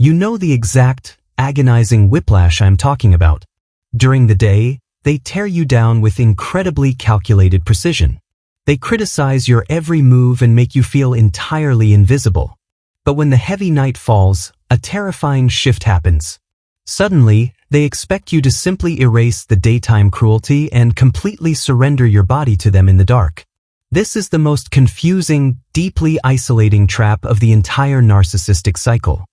You know the exact, agonizing whiplash I'm talking about. During the day, they tear you down with incredibly calculated precision. They criticize your every move and make you feel entirely invisible. But when the heavy night falls, a terrifying shift happens. Suddenly, they expect you to simply erase the daytime cruelty and completely surrender your body to them in the dark. This is the most confusing, deeply isolating trap of the entire narcissistic cycle.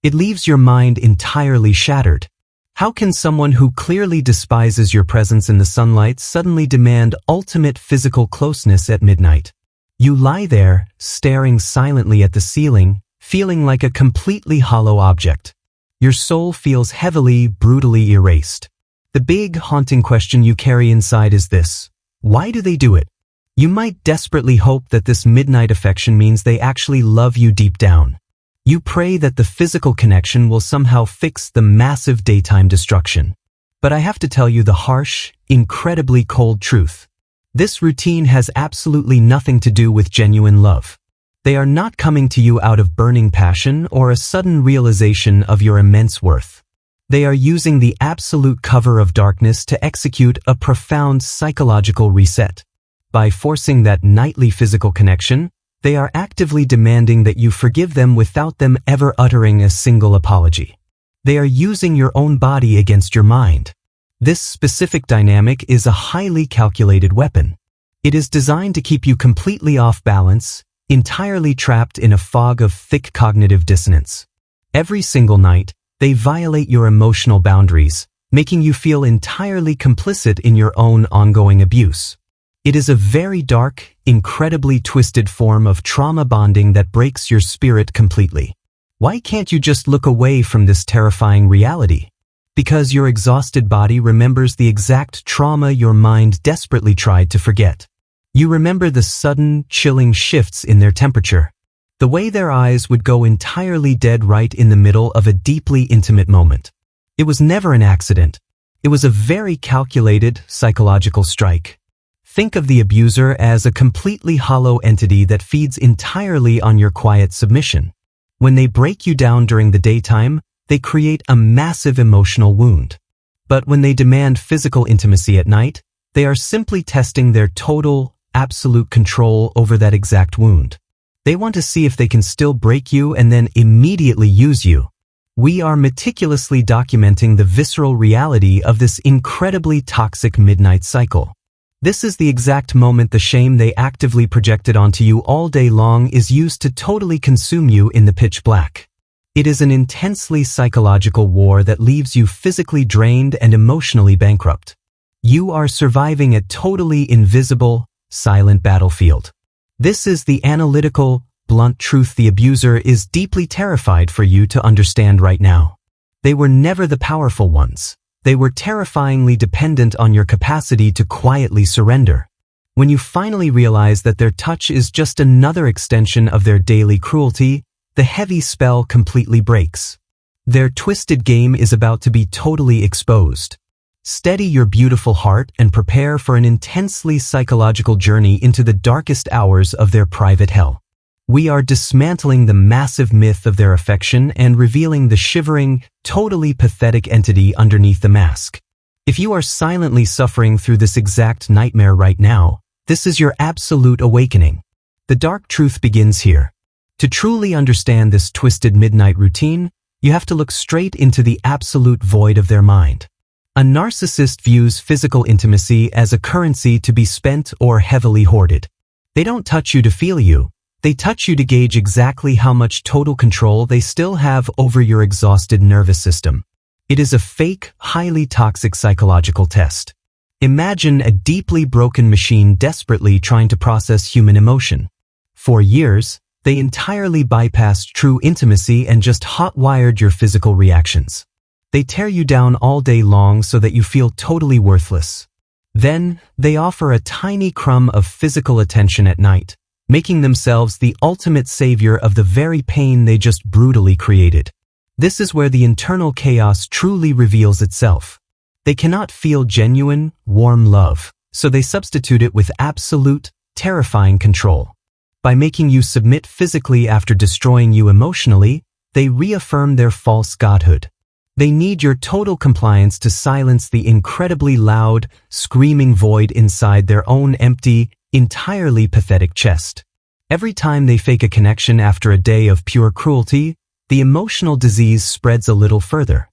It leaves your mind entirely shattered. How can someone who clearly despises your presence in the sunlight suddenly demand ultimate physical closeness at midnight? You lie there, staring silently at the ceiling, feeling like a completely hollow object. Your soul feels heavily, brutally erased. The big, haunting question you carry inside is this: why do they do it? You might desperately hope that this midnight affection means they actually love you deep down. You pray that the physical connection will somehow fix the massive daytime destruction. But I have to tell you the harsh, incredibly cold truth. This routine has absolutely nothing to do with genuine love. They are not coming to you out of burning passion or a sudden realization of your immense worth. They are using the absolute cover of darkness to execute a profound psychological reset. By forcing that nightly physical connection, they are actively demanding that you forgive them without them ever uttering a single apology. They are using your own body against your mind. This specific dynamic is a highly calculated weapon. It is designed to keep you completely off balance, entirely trapped in a fog of thick cognitive dissonance. Every single night, they violate your emotional boundaries, making you feel entirely complicit in your own ongoing abuse. It is a very dark, incredibly twisted form of trauma bonding that breaks your spirit completely. Why can't you just look away from this terrifying reality? Because your exhausted body remembers the exact trauma your mind desperately tried to forget. You remember the sudden, chilling shifts in their temperature. The way their eyes would go entirely dead right in the middle of a deeply intimate moment. It was never an accident. It was a very calculated, psychological strike. Think of the abuser as a completely hollow entity that feeds entirely on your quiet submission. When they break you down during the daytime, they create a massive emotional wound. But when they demand physical intimacy at night, they are simply testing their total, absolute control over that exact wound. They want to see if they can still break you and then immediately use you. We are meticulously documenting the visceral reality of this incredibly toxic midnight cycle. This is the exact moment the shame they actively projected onto you all day long is used to totally consume you in the pitch black. It is an intensely psychological war that leaves you physically drained and emotionally bankrupt. You are surviving a totally invisible, silent battlefield. This is the analytical, blunt truth the abuser is deeply terrified for you to understand right now. They were never the powerful ones. They were terrifyingly dependent on your capacity to quietly surrender. When you finally realize that their touch is just another extension of their daily cruelty, the heavy spell completely breaks. Their twisted game is about to be totally exposed. Steady your beautiful heart and prepare for an intensely psychological journey into the darkest hours of their private hell. We are dismantling the massive myth of their affection and revealing the shivering, totally pathetic entity underneath the mask. If you are silently suffering through this exact nightmare right now, this is your absolute awakening. The dark truth begins here. To truly understand this twisted midnight routine, you have to look straight into the absolute void of their mind. A narcissist views physical intimacy as a currency to be spent or heavily hoarded. They don't touch you to feel you. They touch you to gauge exactly how much total control they still have over your exhausted nervous system. It is a fake, highly toxic psychological test. Imagine a deeply broken machine desperately trying to process human emotion. For years, they entirely bypassed true intimacy and just hot-wired your physical reactions. They tear you down all day long so that you feel totally worthless. Then, they offer a tiny crumb of physical attention at night, making themselves the ultimate savior of the very pain they just brutally created. This is where the internal chaos truly reveals itself. They cannot feel genuine, warm love, so they substitute it with absolute, terrifying control. By making you submit physically after destroying you emotionally, they reaffirm their false godhood. They need your total compliance to silence the incredibly loud, screaming void inside their own empty, entirely pathetic chest. Every time they fake a connection after a day of pure cruelty, the emotional disease spreads a little further.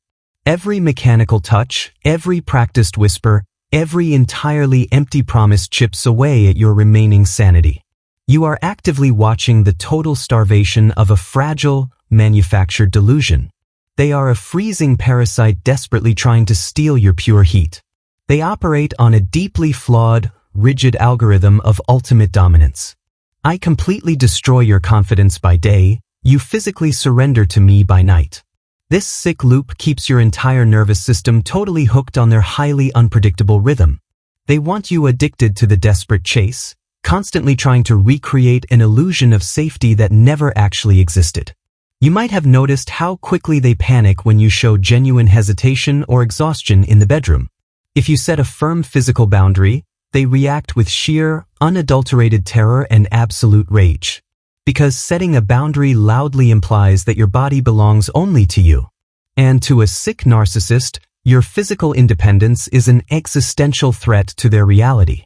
Every mechanical touch, every practiced whisper, every entirely empty promise chips away at your remaining sanity. You are actively watching the total starvation of a fragile, manufactured delusion. They are a freezing parasite desperately trying to steal your pure heat. They operate on a deeply flawed, rigid algorithm of ultimate dominance. I completely destroy your confidence by day, you physically surrender to me by night. This sick loop keeps your entire nervous system totally hooked on their highly unpredictable rhythm. They want you addicted to the desperate chase, constantly trying to recreate an illusion of safety that never actually existed. You might have noticed how quickly they panic when you show genuine hesitation or exhaustion in the bedroom. If you set a firm physical boundary, they react with sheer, unadulterated terror and absolute rage. Because setting a boundary loudly implies that your body belongs only to you. And to a sick narcissist, your physical independence is an existential threat to their reality.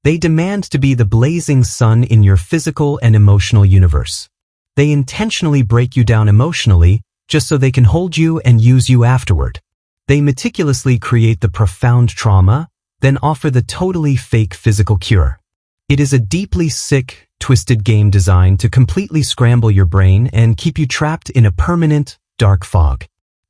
They demand to be the blazing sun in your physical and emotional universe. They intentionally break you down emotionally, just so they can hold you and use you afterward. They meticulously create the profound trauma, then offer the totally fake physical cure. It is a deeply sick, twisted game designed to completely scramble your brain and keep you trapped in a permanent, dark fog.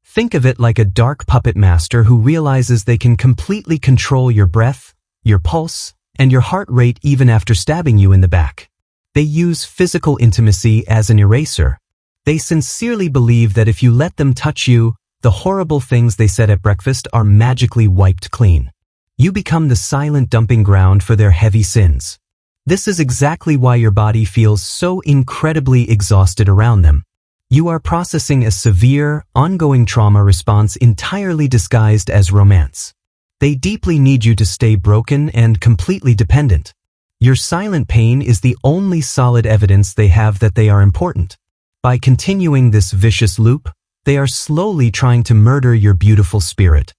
Think of it like a dark puppet master who realizes they can completely control your breath, your pulse, and your heart rate even after stabbing you in the back. They use physical intimacy as an eraser. They sincerely believe that if you let them touch you, the horrible things they said at breakfast are magically wiped clean. You become the silent dumping ground for their heavy sins. This is exactly why your body feels so incredibly exhausted around them. You are processing a severe, ongoing trauma response entirely disguised as romance. They deeply need you to stay broken and completely dependent. Your silent pain is the only solid evidence they have that they are important. By continuing this vicious loop, they are slowly trying to murder your beautiful spirit.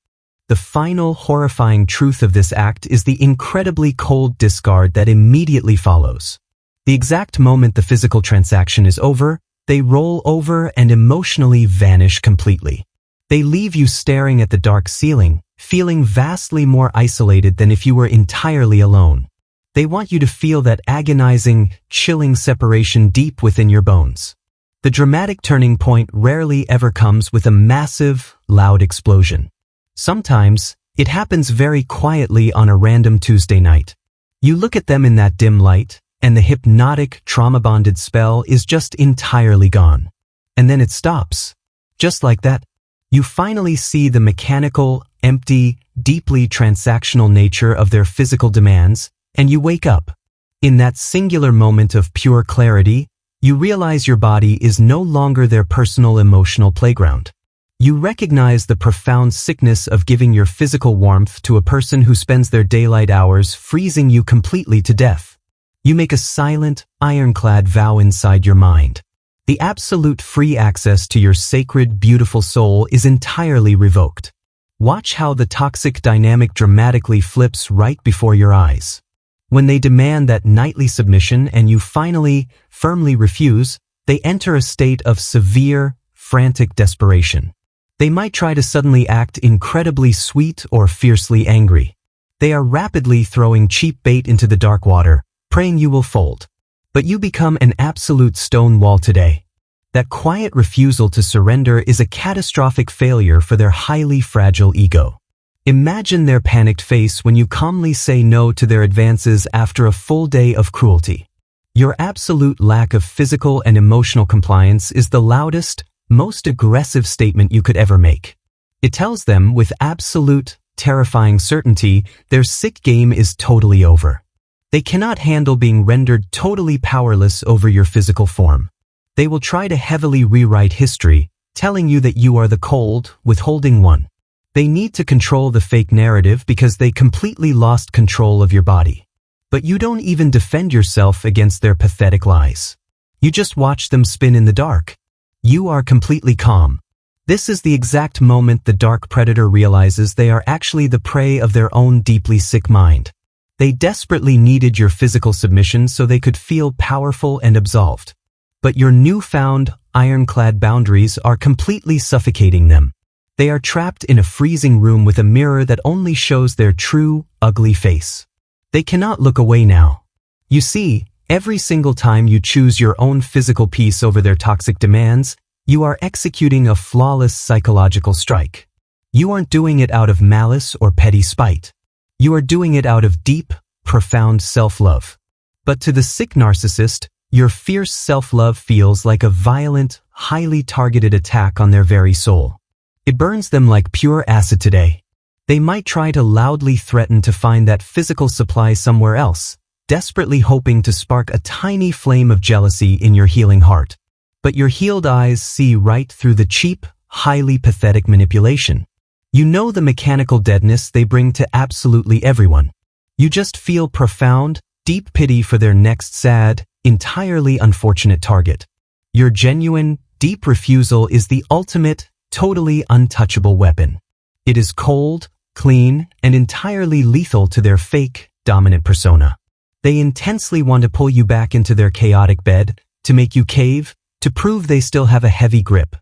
The final horrifying truth of this act is the incredibly cold discard that immediately follows. The exact moment the physical transaction is over, they roll over and emotionally vanish completely. They leave you staring at the dark ceiling, feeling vastly more isolated than if you were entirely alone. They want you to feel that agonizing, chilling separation deep within your bones. The dramatic turning point rarely ever comes with a massive, loud explosion. Sometimes, it happens very quietly on a random Tuesday night. You look at them in that dim light, and the hypnotic, trauma-bonded spell is just entirely gone. And then it stops. Just like that, you finally see the mechanical, empty, deeply transactional nature of their physical demands, and you wake up. In that singular moment of pure clarity, you realize your body is no longer their personal emotional playground. You recognize the profound sickness of giving your physical warmth to a person who spends their daylight hours freezing you completely to death. You make a silent, ironclad vow inside your mind. The absolute free access to your sacred, beautiful soul is entirely revoked. Watch how the toxic dynamic dramatically flips right before your eyes. When they demand that nightly submission and you finally, firmly refuse, they enter a state of severe, frantic desperation. They might try to suddenly act incredibly sweet or fiercely angry. They are rapidly throwing cheap bait into the dark water, praying you will fold. But you become an absolute stone wall today. That quiet refusal to surrender is a catastrophic failure for their highly fragile ego. Imagine their panicked face when you calmly say no to their advances after a full day of cruelty. Your absolute lack of physical and emotional compliance is the loudest, most aggressive statement you could ever make. It tells them with absolute, terrifying certainty their sick game is totally over. They cannot handle being rendered totally powerless over your physical form. They will try to heavily rewrite history, telling you that you are the cold, withholding one. They need to control the fake narrative because they completely lost control of your body. But you don't even defend yourself against their pathetic lies. You just watch them spin in the dark. You are completely calm. This is the exact moment the dark predator realizes they are actually the prey of their own deeply sick mind. They desperately needed your physical submission so they could feel powerful and absolved. But your newfound, ironclad boundaries are completely suffocating them. They are trapped in a freezing room with a mirror that only shows their true, ugly face. They cannot look away now. You see, every single time you choose your own physical peace over their toxic demands, you are executing a flawless psychological strike. You aren't doing it out of malice or petty spite. You are doing it out of deep, profound self-love. But to the sick narcissist, your fierce self-love feels like a violent, highly targeted attack on their very soul. It burns them like pure acid today. They might try to loudly threaten to find that physical supply somewhere else, desperately hoping to spark a tiny flame of jealousy in your healing heart. But your healed eyes see right through the cheap, highly pathetic manipulation. You know the mechanical deadness they bring to absolutely everyone. You just feel profound, deep pity for their next sad, entirely unfortunate target. Your genuine, deep refusal is the ultimate, totally untouchable weapon. It is cold, clean, and entirely lethal to their fake, dominant persona. They intensely want to pull you back into their chaotic bed, to make you cave, to prove they still have a heavy grip.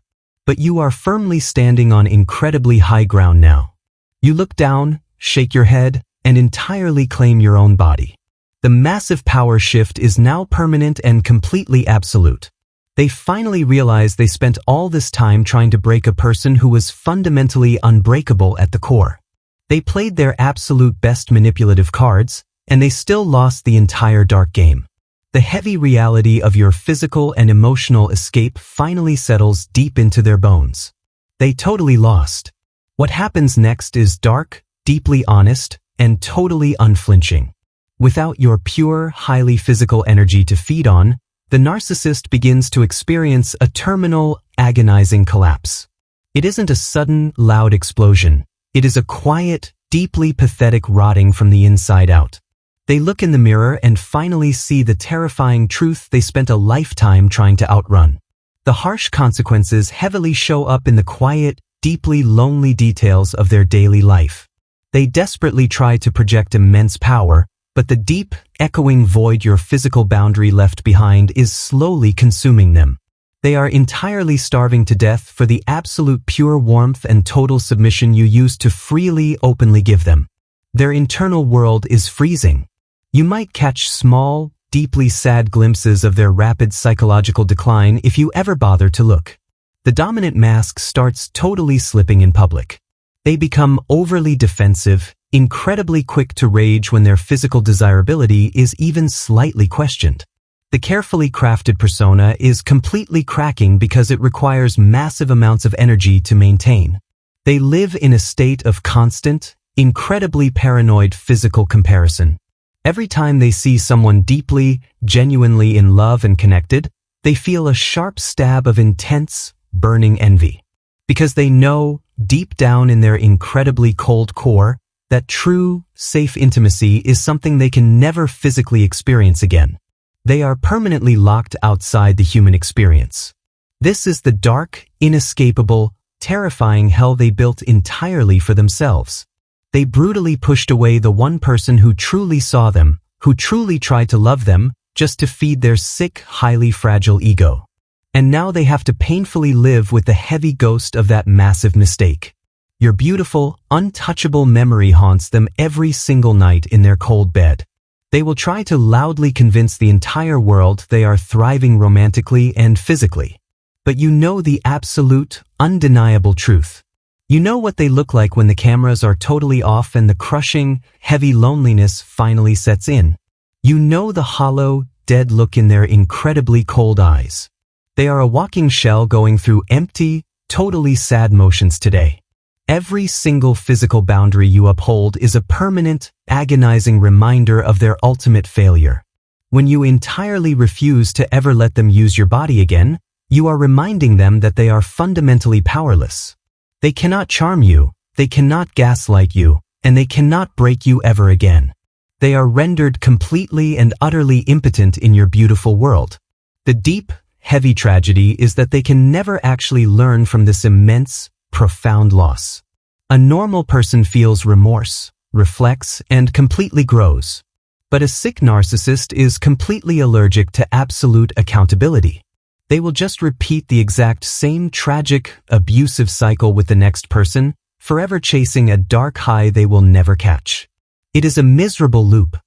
But you are firmly standing on incredibly high ground now. You look down, shake your head, and entirely claim your own body. The massive power shift is now permanent and completely absolute. They finally realize they spent all this time trying to break a person who was fundamentally unbreakable at the core. They played their absolute best manipulative cards, and they still lost the entire dark game. The heavy reality of your physical and emotional escape finally settles deep into their bones. They totally lost. What happens next is dark, deeply honest, and totally unflinching. Without your pure, highly physical energy to feed on, the narcissist begins to experience a terminal, agonizing collapse. It isn't a sudden, loud explosion. It is a quiet, deeply pathetic rotting from the inside out. They look in the mirror and finally see the terrifying truth they spent a lifetime trying to outrun. The harsh consequences heavily show up in the quiet, deeply lonely details of their daily life. They desperately try to project immense power, but the deep, echoing void your physical boundary left behind is slowly consuming them. They are entirely starving to death for the absolute pure warmth and total submission you used to freely, openly give them. Their internal world is freezing. You might catch small, deeply sad glimpses of their rapid psychological decline if you ever bother to look. The dominant mask starts totally slipping in public. They become overly defensive, incredibly quick to rage when their physical desirability is even slightly questioned. The carefully crafted persona is completely cracking because it requires massive amounts of energy to maintain. They live in a state of constant, incredibly paranoid physical comparison. Every time they see someone deeply, genuinely in love and connected, they feel a sharp stab of intense, burning envy. Because they know, deep down in their incredibly cold core, that true, safe intimacy is something they can never physically experience again. They are permanently locked outside the human experience. This is the dark, inescapable, terrifying hell they built entirely for themselves. They brutally pushed away the one person who truly saw them, who truly tried to love them, just to feed their sick, highly fragile ego. And now they have to painfully live with the heavy ghost of that massive mistake. Your beautiful, untouchable memory haunts them every single night in their cold bed. They will try to loudly convince the entire world they are thriving romantically and physically. But you know the absolute, undeniable truth. You know what they look like when the cameras are totally off and the crushing, heavy loneliness finally sets in. You know the hollow, dead look in their incredibly cold eyes. They are a walking shell going through empty, totally sad motions today. Every single physical boundary you uphold is a permanent, agonizing reminder of their ultimate failure. When you entirely refuse to ever let them use your body again, you are reminding them that they are fundamentally powerless. They cannot charm you, they cannot gaslight you, and they cannot break you ever again. They are rendered completely and utterly impotent in your beautiful world. The deep, heavy tragedy is that they can never actually learn from this immense, profound loss. A normal person feels remorse, reflects, and completely grows. But a sick narcissist is completely allergic to absolute accountability. They will just repeat the exact same tragic, abusive cycle with the next person, forever chasing a dark high they will never catch. It is a miserable loop.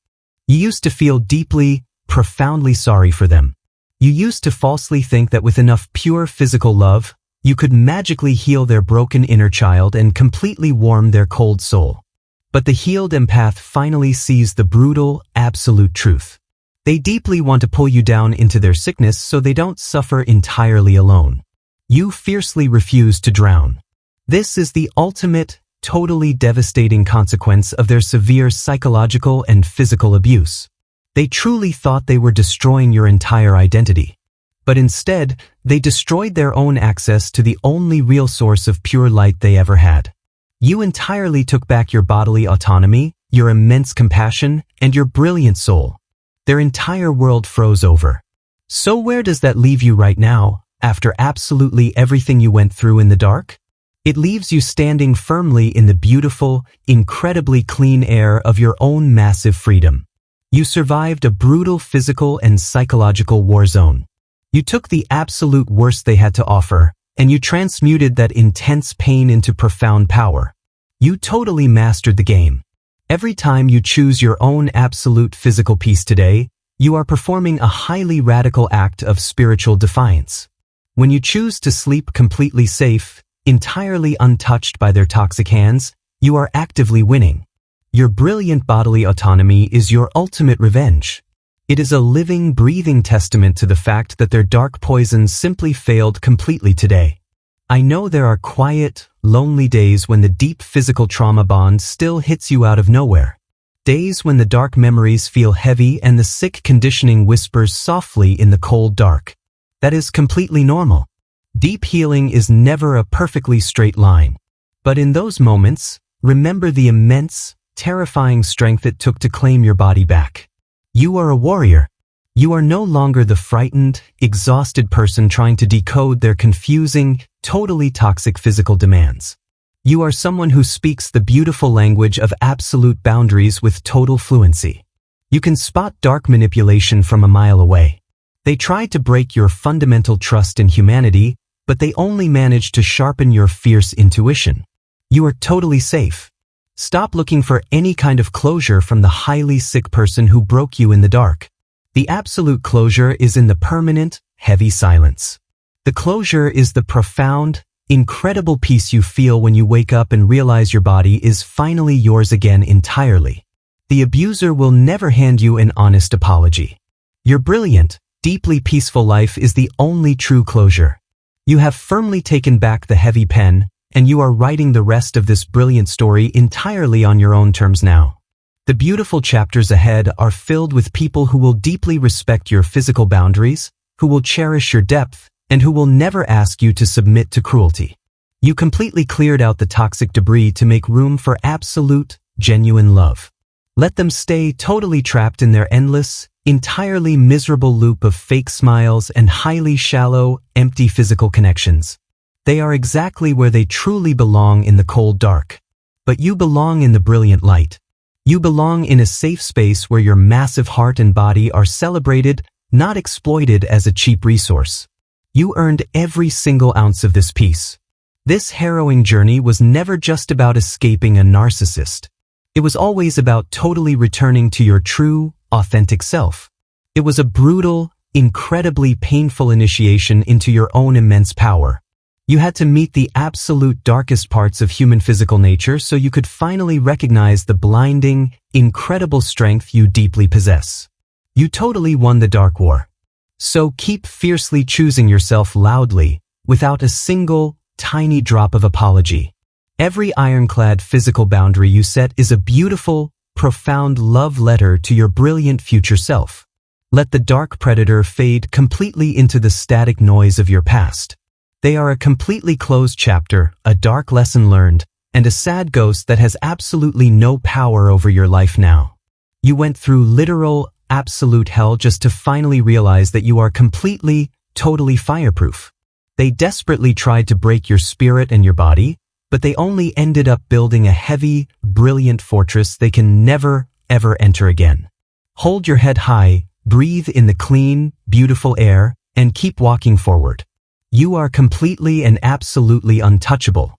You used to feel deeply, profoundly sorry for them. You used to falsely think that with enough pure physical love, you could magically heal their broken inner child and completely warm their cold soul. But the healed empath finally sees the brutal, absolute truth. They deeply want to pull you down into their sickness so they don't suffer entirely alone. You fiercely refuse to drown. This is the ultimate, totally devastating consequence of their severe psychological and physical abuse. They truly thought they were destroying your entire identity. But instead, they destroyed their own access to the only real source of pure light they ever had. You entirely took back your bodily autonomy, your immense compassion, and your brilliant soul. Their entire world froze over. So where does that leave you right now, after absolutely everything you went through in the dark? It leaves you standing firmly in the beautiful, incredibly clean air of your own massive freedom. You survived a brutal physical and psychological war zone. You took the absolute worst they had to offer, and you transmuted that intense pain into profound power. You totally mastered the game. Every time you choose your own absolute physical peace today, you are performing a highly radical act of spiritual defiance. When you choose to sleep completely safe, entirely untouched by their toxic hands, you are actively winning. Your brilliant bodily autonomy is your ultimate revenge. It is a living, breathing testament to the fact that their dark poisons simply failed completely today. I know there are quiet, lonely days when the deep physical trauma bond still hits you out of nowhere. Days when the dark memories feel heavy and the sick conditioning whispers softly in the cold dark. That is completely normal. Deep healing is never a perfectly straight line. But in those moments, remember the immense, terrifying strength it took to claim your body back. You are a warrior. You are no longer the frightened, exhausted person trying to decode their confusing, totally toxic physical demands. You are someone who speaks the beautiful language of absolute boundaries with total fluency. You can spot dark manipulation from a mile away. They tried to break your fundamental trust in humanity, but they only managed to sharpen your fierce intuition. You are totally safe. Stop looking for any kind of closure from the highly sick person who broke you in the dark. The absolute closure is in the permanent, heavy silence. The closure is the profound, incredible peace you feel when you wake up and realize your body is finally yours again entirely. The abuser will never hand you an honest apology. Your brilliant, deeply peaceful life is the only true closure. You have firmly taken back the heavy pen, and you are writing the rest of this brilliant story entirely on your own terms now. The beautiful chapters ahead are filled with people who will deeply respect your physical boundaries, who will cherish your depth, and who will never ask you to submit to cruelty. You completely cleared out the toxic debris to make room for absolute, genuine love. Let them stay totally trapped in their endless, entirely miserable loop of fake smiles and highly shallow, empty physical connections. They are exactly where they truly belong in the cold dark. But you belong in the brilliant light. You belong in a safe space where your massive heart and body are celebrated, not exploited as a cheap resource. You earned every single ounce of this peace. This harrowing journey was never just about escaping a narcissist. It was always about totally returning to your true, authentic self. It was a brutal, incredibly painful initiation into your own immense power. You had to meet the absolute darkest parts of human physical nature so you could finally recognize the blinding, incredible strength you deeply possess. You totally won the dark war. So keep fiercely choosing yourself loudly, without a single, tiny drop of apology. Every ironclad physical boundary you set is a beautiful, profound love letter to your brilliant future self. Let the dark predator fade completely into the static noise of your past. They are a completely closed chapter, a dark lesson learned, and a sad ghost that has absolutely no power over your life now. You went through literal, absolute hell just to finally realize that you are completely, totally fireproof. They desperately tried to break your spirit and your body, but they only ended up building a heavy, brilliant fortress they can never, ever enter again. Hold your head high, breathe in the clean, beautiful air, and keep walking forward. You are completely and absolutely untouchable.